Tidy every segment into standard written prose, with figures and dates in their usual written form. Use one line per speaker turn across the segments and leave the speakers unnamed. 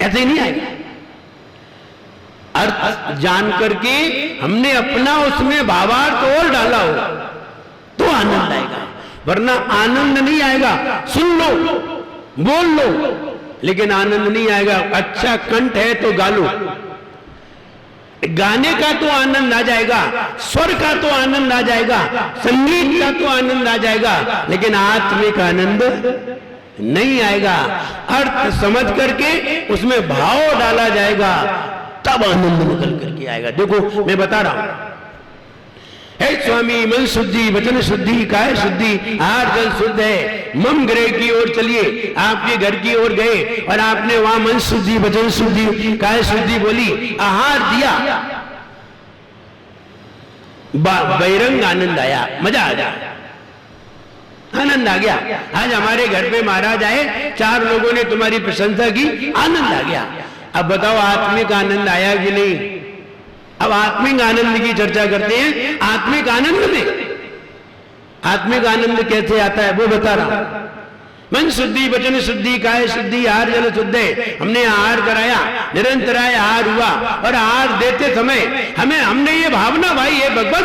ऐसे ही नहीं आएगा। अर्थ जान करके हमने अपना उसमें भावार्थ और डाला हो तो आनंद आएगा, वरना आनंद नहीं आएगा। सुन लो, बोल लो, लेकिन आनंद नहीं आएगा। अच्छा कंठ है तो गा लो, गाने का तो आनंद आ जाएगा, स्वर का तो आनंद आ जाएगा, संगीत का तो आनंद आ जाएगा, लेकिन आत्मिक आनंद नहीं आएगा। अर्थ समझ करके उसमें भाव डाला जाएगा, तब आनंद निकल करके आएगा। देखो मैं बता रहा हूं, हे स्वामी मन शुद्धि, वचन शुद्धि, काय शुद्धि, आहार जल शुद्ध है। मम गृह की ओर चलिए, आपके घर की ओर गए और आपने वहां मन शुद्धि, वचन शुद्धि, काय शुद्धि बोली, आहार दिया, बहिरंग आनंद आया, मजा आ गया, आनंद आ गया। आज हमारे घर पे महाराज आए, 4 लोगों ने तुम्हारी प्रशंसा की, आनंद आ गया। अब बताओ आत्मिक आनंद आया कि नहीं? अब आत्मिक आनंद की चर्चा करते हैं। आत्मिक आनंद में, आत्मिक आनंद कैसे आता है वो बता रहा हूं। मन शुद्धि, वचन शुद्धि, काय शुद्धि, आहार जल शुद्ध है। हमने आहार कराया, निरंतर आहार हुआ, और आहार देते समय हमने ये भावना, भाई ये भगवान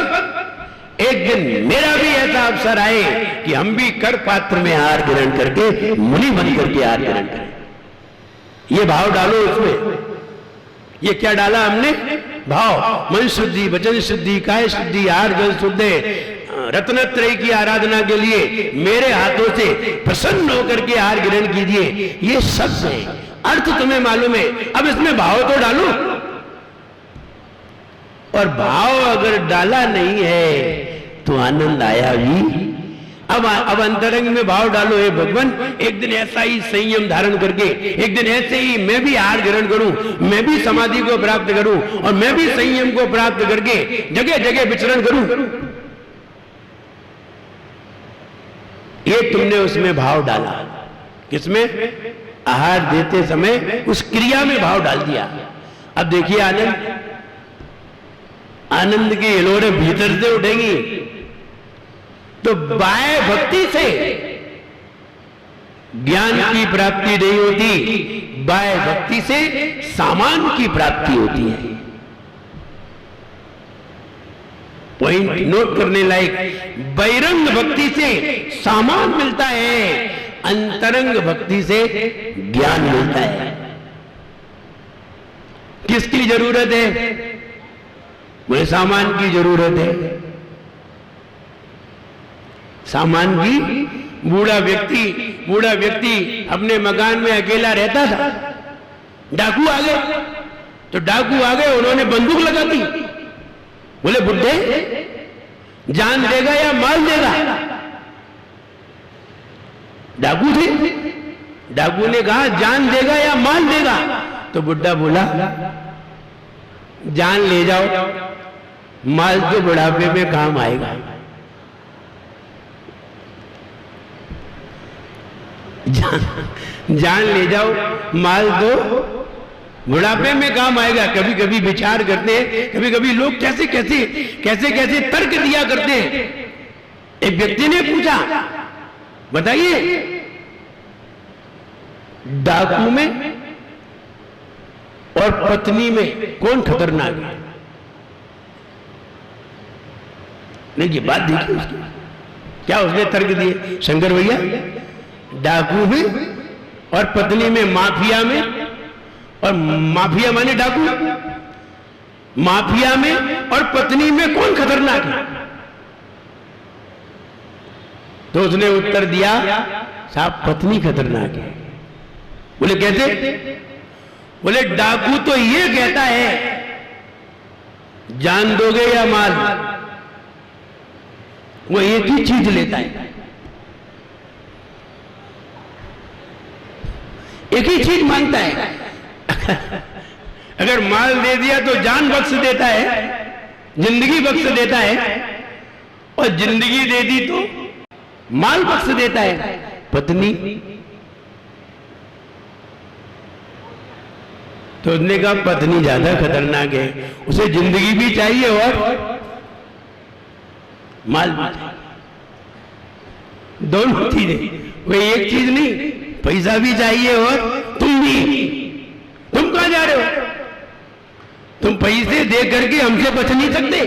एक दिन मेरा भी ऐसा अवसर आए कि हम भी कर पात्र में आहार ग्रहण करके मुनि बन करके आहार ग्रहण करें। ये भाव डालो उसमें। ये क्या डाला हमने? भाव। मन शुद्धि, वचन शुद्धि, काय शुद्धि, आहार जल शुद्ध है। रत्नत्रय की आराधना के लिए मेरे हाथों से प्रसन्न होकर के आहार ग्रहण कीजिए। ये शब्द है, अर्थ तुम्हें मालूम है, अब इसमें भाव तो डालो। और भाव अगर डाला नहीं है तो आनंद आया भी। अब अंतरंग में भाव डालो, हे भगवान एक दिन ऐसा ही संयम धारण करके, एक दिन ऐसे ही मैं भी आहार ग्रहण करूं, मैं भी समाधि को प्राप्त करूं, और मैं भी संयम को प्राप्त करके जगह जगह विचरण करूं। ये तुमने उसमें भाव डाला। किसमें? आहार देते समय उस क्रिया में भाव डाल दिया। अब देखिए आनंद, आनंद की हिलोरें भीतर से उठेंगी। तो बाह्य भक्ति से ज्ञान की प्राप्ति नहीं होती, बाह्य भक्ति से सामान की प्राप्ति होती है। पॉइंट नोट करने लायक, बहिरंग भक्ति से सामान मिलता है, अंतरंग भक्ति से ज्ञान मिलता है। किसकी जरूरत है? बोले सामान की जरूरत है। सामान की। बूढ़ा व्यक्ति अपने मकान में अकेला रहता था, डाकू आ गए, तो डाकू आ गए, उन्होंने बंदूक लगा दी। बोले बुड्ढे जान देगा या माल देगा? डाकू थे, डाकू ने कहा जान देगा या माल देगा? तो बुड्ढा बोला जान ले जाओ, माल तो बुढ़ापे में काम आएगा। जान ले जाओ, माल तो बुढ़ापे में काम आएगा। कभी कभी विचार करते हैं, कभी कभी लोग कैसे कैसे तर्क दिया करते हैं। एक व्यक्ति ने पूछा, बताइए डाकू में और पत्नी में कौन खतरनाक है? नहीं, ये बात देखिए उसकी, क्या उसने तर्क दिए। शंकर भैया, डाकू में और पत्नी में, माफिया में, और माफिया माने डाकू, माफिया में और पत्नी में कौन खतरनाक है? तो उसने उत्तर दिया, साहब पत्नी खतरनाक है। बोले कैसे? बोले डाकू तो ये कहता है जान दोगे या माल, वो एक ही चीज लेता है, एक ही चीज मांगता है। अगर माल दे दिया तो जान बख्श देता है, जिंदगी बख्श देता है, और जिंदगी दे दी तो माल बख्श देता है। पत्नी, तो उसने कहा पत्नी ज्यादा खतरनाक है, उसे जिंदगी भी चाहिए और माल भी चाहिए, दोनों चीजें। वो एक चीज नहीं, पैसा भी चाहिए और तुम भी। तुम कहां जा रहे हो? तुम पैसे दे करके हमसे बच नहीं सकते,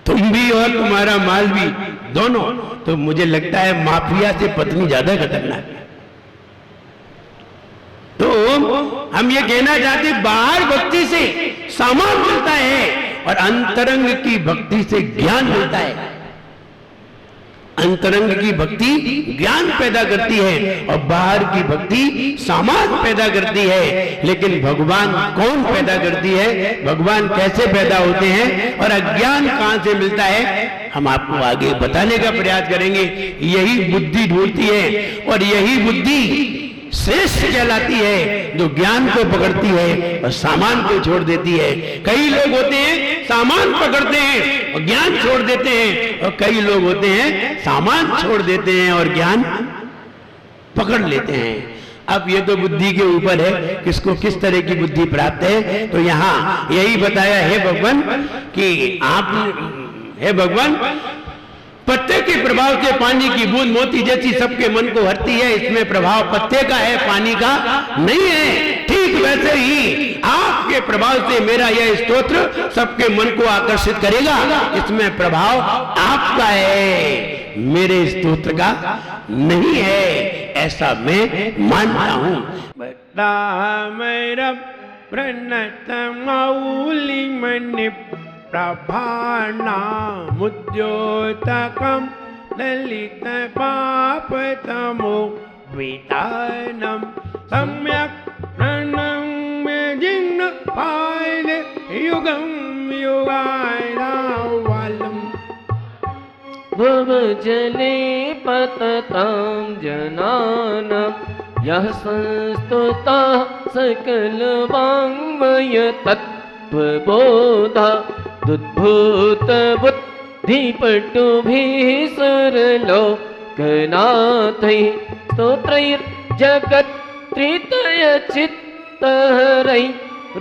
तुम भी और तुम्हारा माल भी, दोनों। तो मुझे लगता है माफिया से पत्नी ज्यादा खतरनाक है। तो हम ये कहना चाहते, बाहर भक्ति से सामान मिलता है और अंतरंग की भक्ति से ज्ञान मिलता है। अंतरंग की भक्ति ज्ञान पैदा करती है और बाहर की भक्ति सामान पैदा करती है। लेकिन भगवान कौन पैदा करती है, भगवान कैसे पैदा होते हैं और अज्ञान कहां से मिलता है, हम आपको आगे बताने का प्रयास करेंगे। यही बुद्धि ढूंढती है और यही बुद्धि श्रेष्ठ कहलाती है, जो ज्ञान को पकड़ती है और सामान को छोड़ देती है। कई लोग होते हैं सामान पकड़ते हैं और ज्ञान छोड़ देते हैं, और कई लोग होते हैं सामान छोड़ देते हैं और ज्ञान पकड़ लेते हैं। अब ये तो बुद्धि के ऊपर है, किसको किस तरह की बुद्धि प्राप्त है। तो यहाँ यही बताया है भगवान कि आप, हे भगवान, पत्ते के प्रभाव से पानी की बूंद मोती जैसी सबके मन को हरती है, इसमें प्रभाव पत्ते का है, पानी का नहीं है। ठीक वैसे ही आपके प्रभाव से मेरा यह स्तोत्र सबके मन को आकर्षित करेगा, इसमें प्रभाव आपका है, मेरे स्तोत्र का नहीं है, ऐसा मैं मानता हूं। प्रभानामुद्योतकं ललित पापतमो वितानं सम्यक् प्रणम्य जिन्न पायल युगं युगायनावलम्
भवजले पततां जनानां यः संस्तुतः सकलवाङ्मय तत्त्वबोधा दुद्भूत बुद्धिपटुभिः सुरलोकनाथैः स्तोत्रैर्जगत्त्रितयचित्तहरैः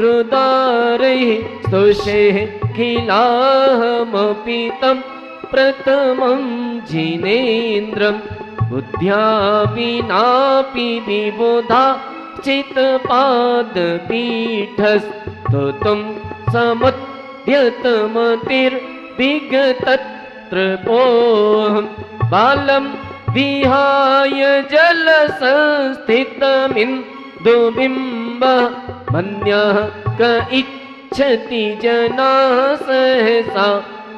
रुदारैः स्तुषेः खिलाहमपि तं प्रथमं जिनेन्द्रं बुद्ध्या विनापि विबुधा चित्पादपीठस्तुतं समुद्यतमतिर्विगतत्र पोऽहं बालं विहाय जलसंस्थितमिन्दुबिम्बः मन्यः क इच्छति जनाः सहसा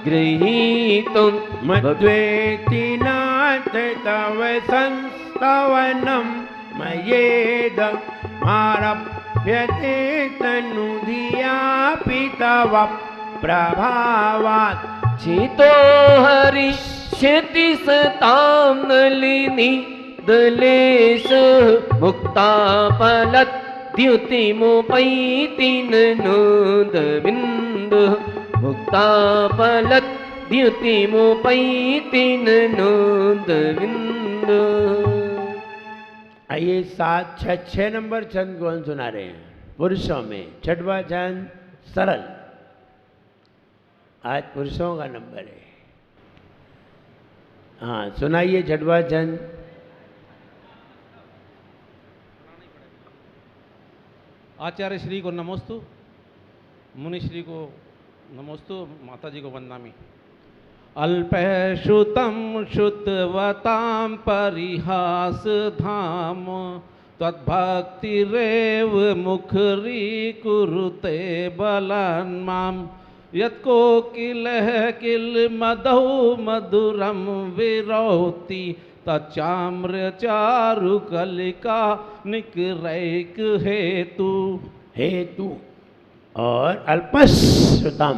गृहीतुं
मद्वेति नाथ तव संस्तवनं मयेद मारभ्यते तनुधियापि तव प्रभावात्
चितो हरिष्यति सतां नलिनी दलेषु मुक्ताफलद्युतिमुपैति ननोदबिन्दुः मुक्ताफलद्युतिमुपैति ननोदबिन्दुः।
आइए 7, 6, 6 नंबर छंद कौन सुना रहे हैं? पुरुषों में छठवां छंद सरल, आज पुरुषों का नंबर है। हाँ सुनाइए छठवां छंद।
आचार्य श्री को नमोस्तु, मुनि श्री को नमोस्तु, माता जी को वंदामि। अल्पश्रुतं श्रुतवतां परिहास धाम तद्भक्तिरेव मुखरीकुरुते बलान्मां यत्कोकिलः किलमदौ मधुरं विरौति तच्चाम्रचारुकलिका निकरैक हेतु।
हेतु और अल्पश्रुतम,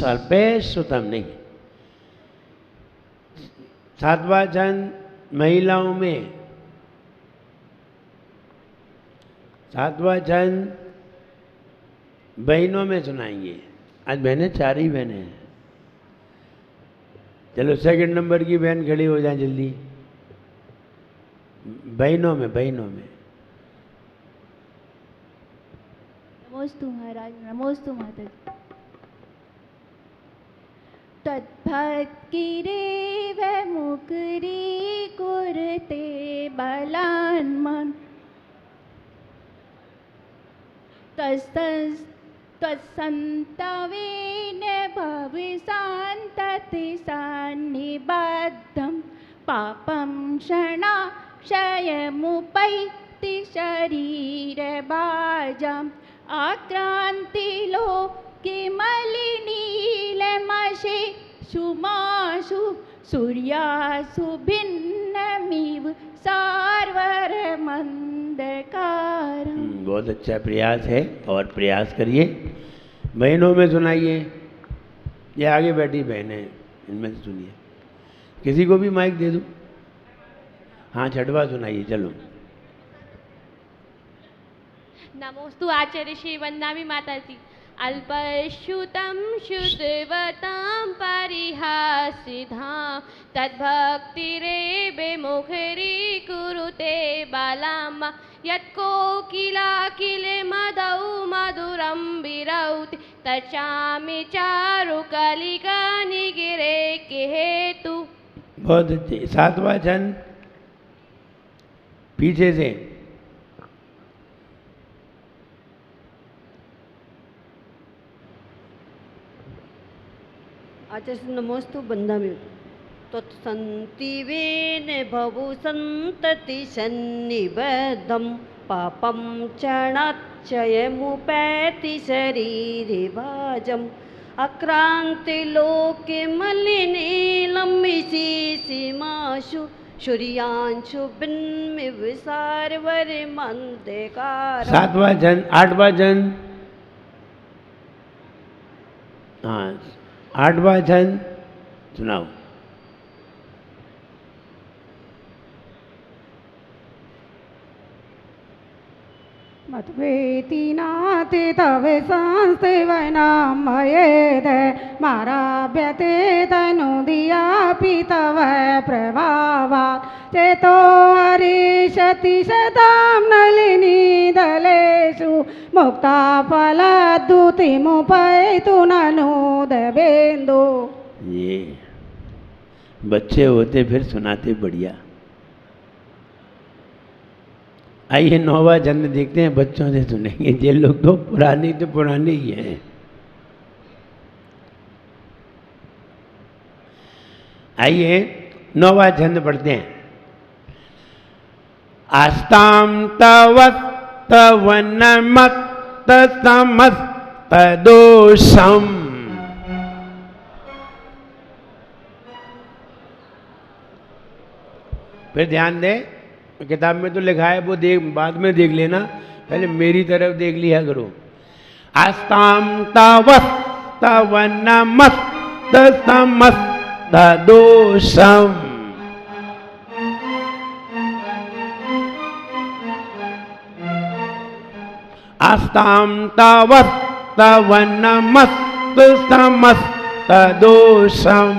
अल्पेश्रुतम नहीं। सातवां छंद महिलाओं में, सातवां छंद बहनों में सुनाएंगे। आज बहनें 4 ही बहनें हैं। चलो सेकंड नंबर की बहन खड़ी हो जाए जल्दी। बहनों में, बहनों में।
नमोस्तु महाराज, नमोस्तु माता। तद्भक्तिरेव मुकरी कुरुते बलान्मान् त्वत्सन्तवेन भवसन्तति सन्निबद्धं पापं क्षणाक्षयमुपैति शरीरभाजम् आक्रान्तिलोके मलिनीलमशे सुमासु सूर्यासु भिन्नमिव सार्वरमन्धकारम्।
बहुत अच्छा प्रयास है और प्रयास करिए। बहनों में सुनाइए, ये आगे बैठी बहनें इनमें से सुनिए। किसी को भी माइक दे दूं? हाँ, छठवा सुनाइए, चलो।
नमोस्तु आचार्य श्री वंदनामि माताजी। अल्पश्रुतं शुद्धवतां परिहासिधां तद्भक्तिरेवे मुखरी कुरुते बालाम्मा यत्कोकिलाकिले मदौ मधुरं विरौति तच्चामि चारुकलिका निगिरे के हेतु।
बहुत अच्छे। सातवां छंद पीछे से।
आचार्य नमोस्तु बंदामि त्वत्सन्तिवेन भवु सन्तति सन्निबद्धं पापं क्षणाक्षयमुपैति शरीरभाजम् अक्रान्तिलोके मलिनीलमिषि सीमाशु सूर्यांशु भिन्नमिव सार्वरमन्धकारम्।
सातवां छंद, आठवां छंद। हाँ, आठवां छंद सुनाओ।
मद्वेति नाति तव संस्थिवनामयेद माराभ्यते तनुदियापि तव प्रभावात् चेतो हरिषति सदां नलिनीदलेषु मुक्ता फलद्युतिमुपैतु ननोदबेन्दु।
ये बच्चे होते फिर सुनाते बढ़िया। आइए नौवा छंद देखते हैं, बच्चों से सुनेंगे। ये लोग तो पुराने ही हैं। आइए नौवा छंद पढ़ते हैं। आस्ताम तवत्तवनमत्त समस्त दोषम। फिर ध्यान दें, किताब में तो लिखा है, वो देख बाद में देख लेना, पहले मेरी तरफ देख लिया करो। आस्ताम तवत्तवनमत्त समस्त दोषम। आस्ताम तवत्तवनमत्त समस्त दोषम।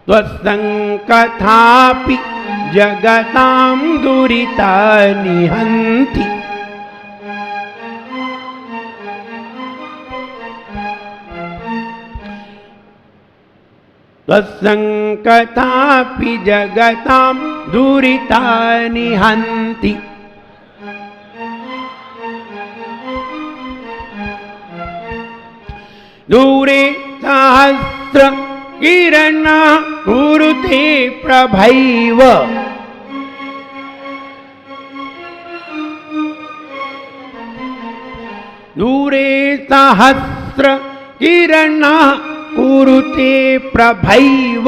त्वत्संकथापि जगतां दुरितानि हन्ति। त्वत्संकथापि जगतां दुरितानि हन्ति। दूरे सहस्र किरण कुरुते प्रभैव। दूरे सहस्र किरण कुरुते प्रभैव।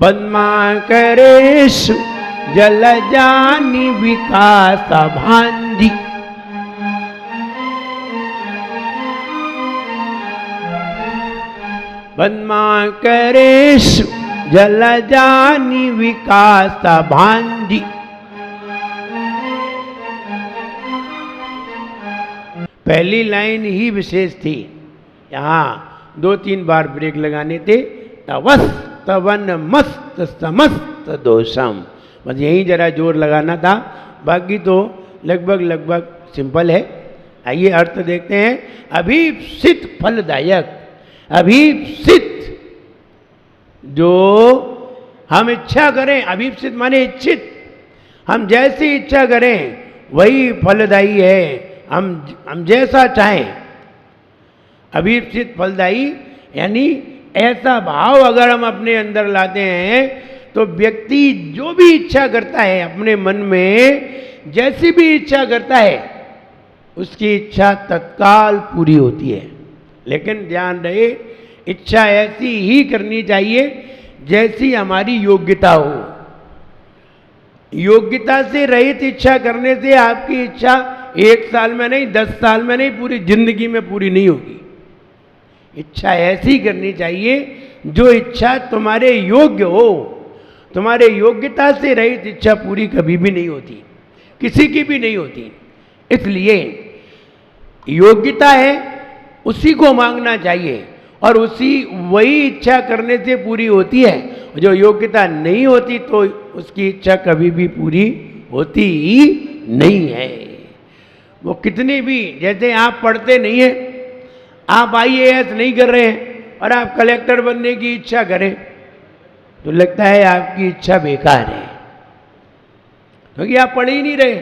पद्माकरेषु जलजानि विकासभान्धि। पद्माकरेषु जलजानि विकासभान्धि। पहली लाइन ही विशेष थी, यहाँ 2-3 बार ब्रेक लगाने थे। तवस्तवन मस्त समस्त दोषम, बस यहीं जरा जोर लगाना था, बाकी तो लगभग सिंपल है। आइए अर्थ देखते हैं। अभीप्सित फलदायक, अभीप्सित, जो हम इच्छा करें, अभीप्सित माने इच्छित, हम जैसी इच्छा करें वही फलदायी है, हम जैसा चाहें। अभीप्सित फलदायी यानी ऐसा भाव अगर हम अपने अंदर लाते हैं तो व्यक्ति जो भी इच्छा करता है अपने मन में, जैसी भी इच्छा करता है, उसकी इच्छा तत्काल पूरी होती है। लेकिन ध्यान रहे, इच्छा ऐसी ही करनी चाहिए जैसी हमारी योग्यता हो। योग्यता से रहित इच्छा करने से आपकी इच्छा 1 साल में नहीं, 10 साल में नहीं, पूरी जिंदगी में पूरी नहीं होगी। इच्छा ऐसी करनी चाहिए जो इच्छा तुम्हारे योग्य हो। तुम्हारे योग्यता से रहित इच्छा पूरी कभी भी नहीं होती, किसी की भी नहीं होती। इसलिए योग्यता है उसी को मांगना चाहिए और वही इच्छा करने से पूरी होती है। जो योग्यता नहीं होती तो उसकी इच्छा कभी भी पूरी होती ही नहीं है। वो कितनी भी, जैसे आप पढ़ते नहीं हैं, आप IAS नहीं कर रहे हैं और आप कलेक्टर बनने की इच्छा करें तो लगता है आपकी इच्छा बेकार है, क्योंकि आप पढ़ ही नहीं रहे।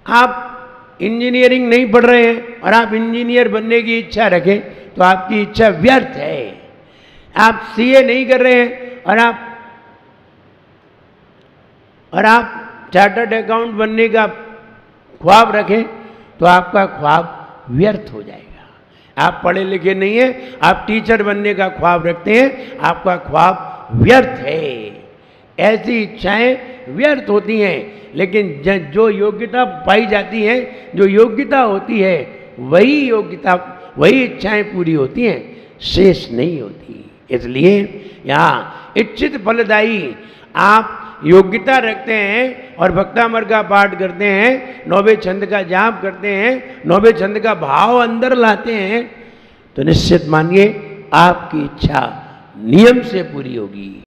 आप इंजीनियरिंग नहीं पढ़ रहे हैं और आप इंजीनियर बनने की इच्छा रखें तो आपकी इच्छा व्यर्थ है। आप CA नहीं कर रहे हैं और आप चार्टर्ड अकाउंट बनने का ख्वाब रखें तो आपका ख्वाब व्यर्थ हो जाएगा। आप पढ़े लिखे नहीं हैं, आप टीचर बनने का ख्वाब रखते हैं, आपका ख्वाब व्यर्थ है। ऐसी इच्छाएं व्यर्थ होती हैं। लेकिन जो योग्यता पाई जाती है, जो योग्यता होती है, वही इच्छाएं पूरी होती हैं, शेष नहीं होती। इसलिए यहाँ इच्छित फलदायी, आप योग्यता रखते हैं और भक्तामर का पाठ करते हैं, 9वें छंद का जाप करते हैं, 9वें छंद का भाव अंदर लाते हैं, तो निश्चित मानिए आपकी इच्छा नियम से पूरी होगी।